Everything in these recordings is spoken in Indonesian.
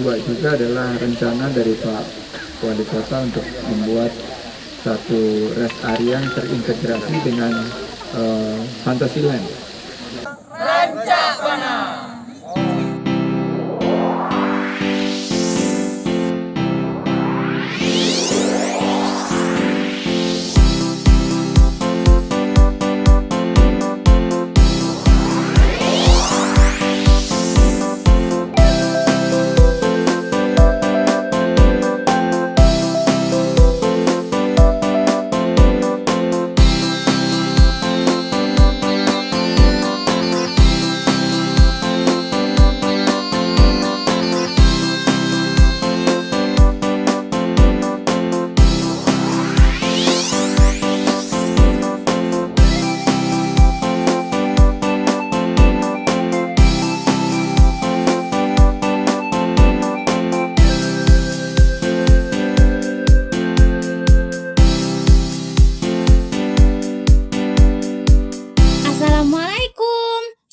kedua juga adalah rencana dari Pak Wali Kota untuk membuat satu rest area yang terintegrasi dengan Fantasyland.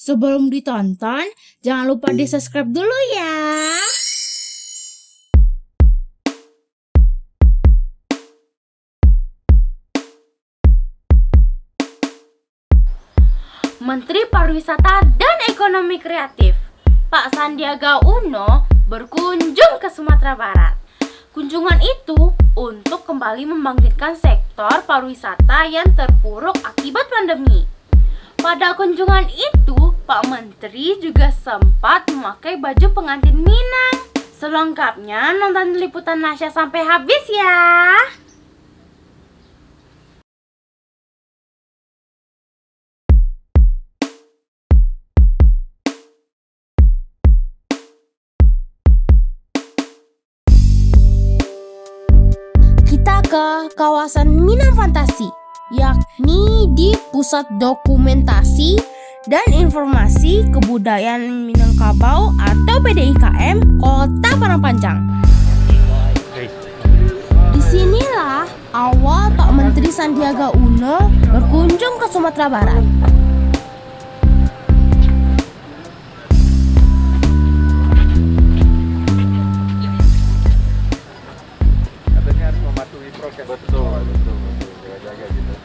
Sebelum ditonton, jangan lupa di-subscribe dulu ya. Menteri Pariwisata dan Ekonomi Kreatif, Pak Sandiaga Uno berkunjung ke Sumatera Barat. Kunjungan itu untuk kembali membangkitkan sektor pariwisata yang terpuruk akibat pandemi. Pada kunjungan itu, Pak Menteri juga sempat memakai baju pengantin Minang. Selengkapnya nonton liputan Nasya sampai habis ya. Kita ke kawasan Minang Fantasi, yakni di Pusat Dokumentasi dan Informasi Kebudayaan Minangkabau atau PDIKM Kota Parangpanjang. Disinilah awal Pak Menteri Sandiaga Uno berkunjung ke Sumatera Barat. Katanya harus mematuhi prokes. Betul. Jaga gitu.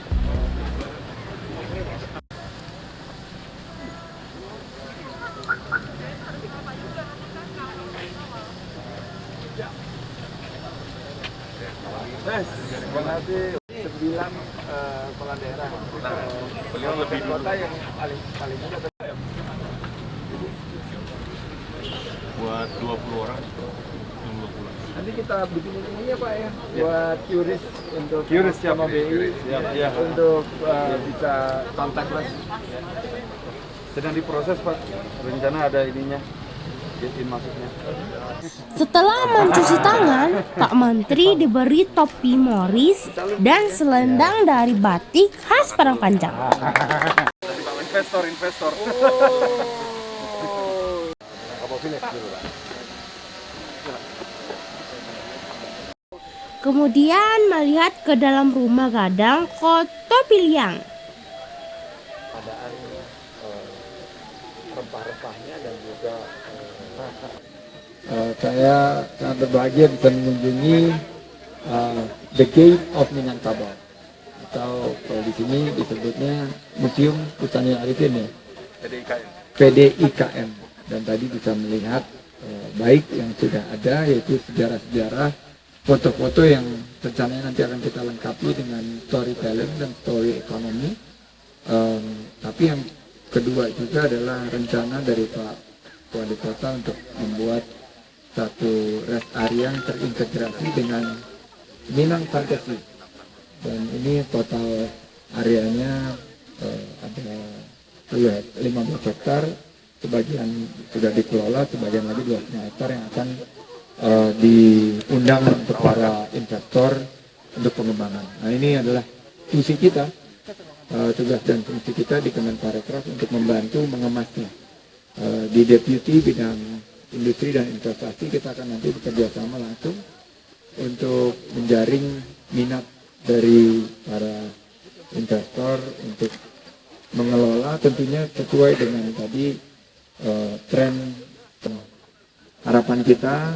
Nanti 9 kepala daerah. Beliau lebih kota yang paling muda buat 20 orang. Nanti kita bikin ini ya Pak ya, buat QRIS untuk QRIS sama BI ya. untuk bisa contactless. Sedang diproses Pak, rencana ada ininya, izin masuknya. Setelah mencuci tangan, Pak Menteri diberi topi moris dan selendang dari batik khas Parangpanjang. Investor. Kemudian melihat ke dalam rumah gadang Koto Piliang. Adaan rempah-rempahnya dan juga saya sangat berbahagia bisa mengunjungi The Gate of Minangkabau, atau kalau di sini disebutnya Museum Kusani Arifin ya, PDIKM. Dan tadi bisa melihat baik yang sudah ada, yaitu sejarah-sejarah, foto-foto yang rencananya nanti akan kita lengkapi dengan storytelling dan story ekonomi. Tapi yang kedua juga adalah rencana dari Pak Wali Kota untuk membuat satu rest area yang terintegrasi dengan Minang Fantasy. Dan ini total areanya ada 15 hektar, sebagian sudah dikelola, sebagian lagi 2,5 hektar yang akan diundang untuk para investor untuk pengembangan. Nah, ini adalah fungsi kita, tugas dan fungsi kita di Kemenparekraf untuk membantu mengemasnya. Di Deputi Bidang Industri dan Investasi kita akan nanti bekerja sama langsung untuk menjaring minat dari para investor untuk mengelola, tentunya sesuai dengan tadi tren. Harapan kita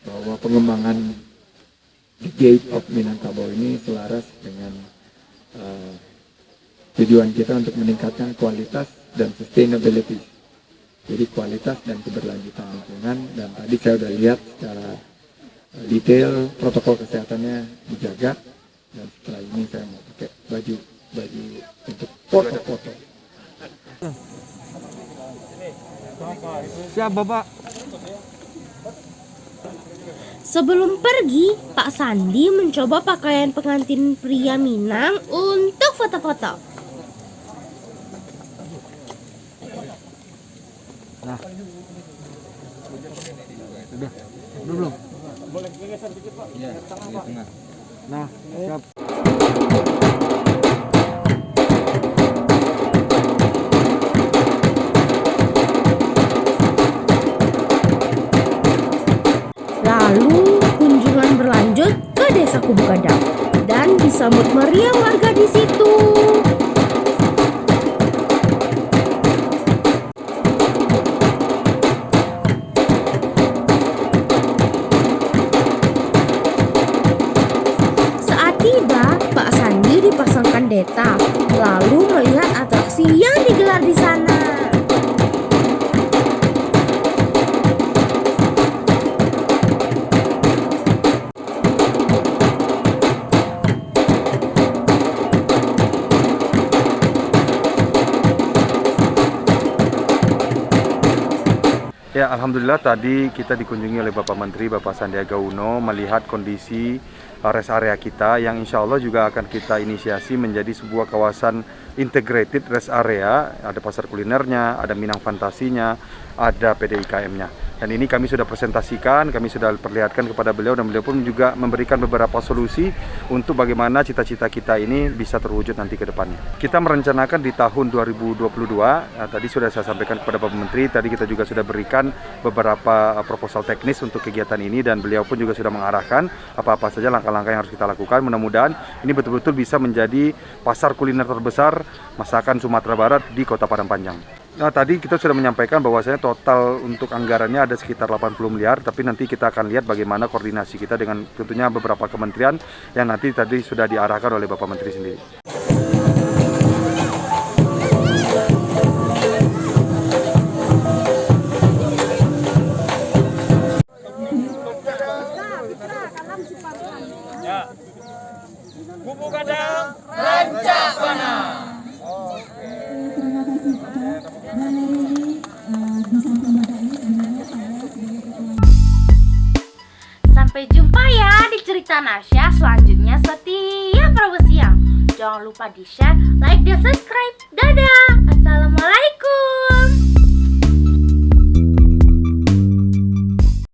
bahwa pengembangan The Gate of Minangkabau ini selaras dengan tujuan kita untuk meningkatkan kualitas dan sustainability. Jadi kualitas dan keberlanjutan lingkungan, dan tadi saya sudah lihat secara detail protokol kesehatannya dijaga, dan setelah ini saya mau pakai baju untuk foto-foto. Siap Bapak. Sebelum pergi, Pak Sandi mencoba pakaian pengantin pria Minang untuk foto-foto. Nah. Udah belum? Boleh geser dikit Pak. Iya, di tengah. Nah, siap. Lalu kunjungan berlanjut ke Desa Kubu Gadang dan disambut meriah warga di situ. Saat tiba, Pak Sandi dipasangkan deta, lalu melihat atraksi yang digelar di sana. Ya, alhamdulillah tadi kita dikunjungi oleh Bapak Menteri, Bapak Sandiaga Uno, melihat kondisi rest area kita yang insya Allah juga akan kita inisiasi menjadi sebuah kawasan integrated rest area. Ada pasar kulinernya, ada Minang Fantasinya, ada PDIKM-nya. Dan ini kami sudah presentasikan, kami sudah perlihatkan kepada beliau, dan beliau pun juga memberikan beberapa solusi untuk bagaimana cita-cita kita ini bisa terwujud nanti ke depannya. Kita merencanakan di tahun 2022, tadi sudah saya sampaikan kepada Bapak Menteri, tadi kita juga sudah berikan beberapa proposal teknis untuk kegiatan ini, dan beliau pun juga sudah mengarahkan apa-apa saja langkah-langkah yang harus kita lakukan. Mudah-mudahan ini betul-betul bisa menjadi pasar kuliner terbesar masakan Sumatera Barat di Kota Padang Panjang. Nah, tadi kita sudah menyampaikan bahwasanya total untuk anggarannya ada sekitar 80 miliar, tapi nanti kita akan lihat bagaimana koordinasi kita dengan tentunya beberapa kementerian yang nanti tadi sudah diarahkan oleh Bapak Menteri sendiri. Kubu Gadang, Rancak Panah. Sampai jumpa ya di cerita Nasya selanjutnya setiap Rabu siang. Jangan lupa di share, like, dan subscribe. Dadah. Assalamualaikum.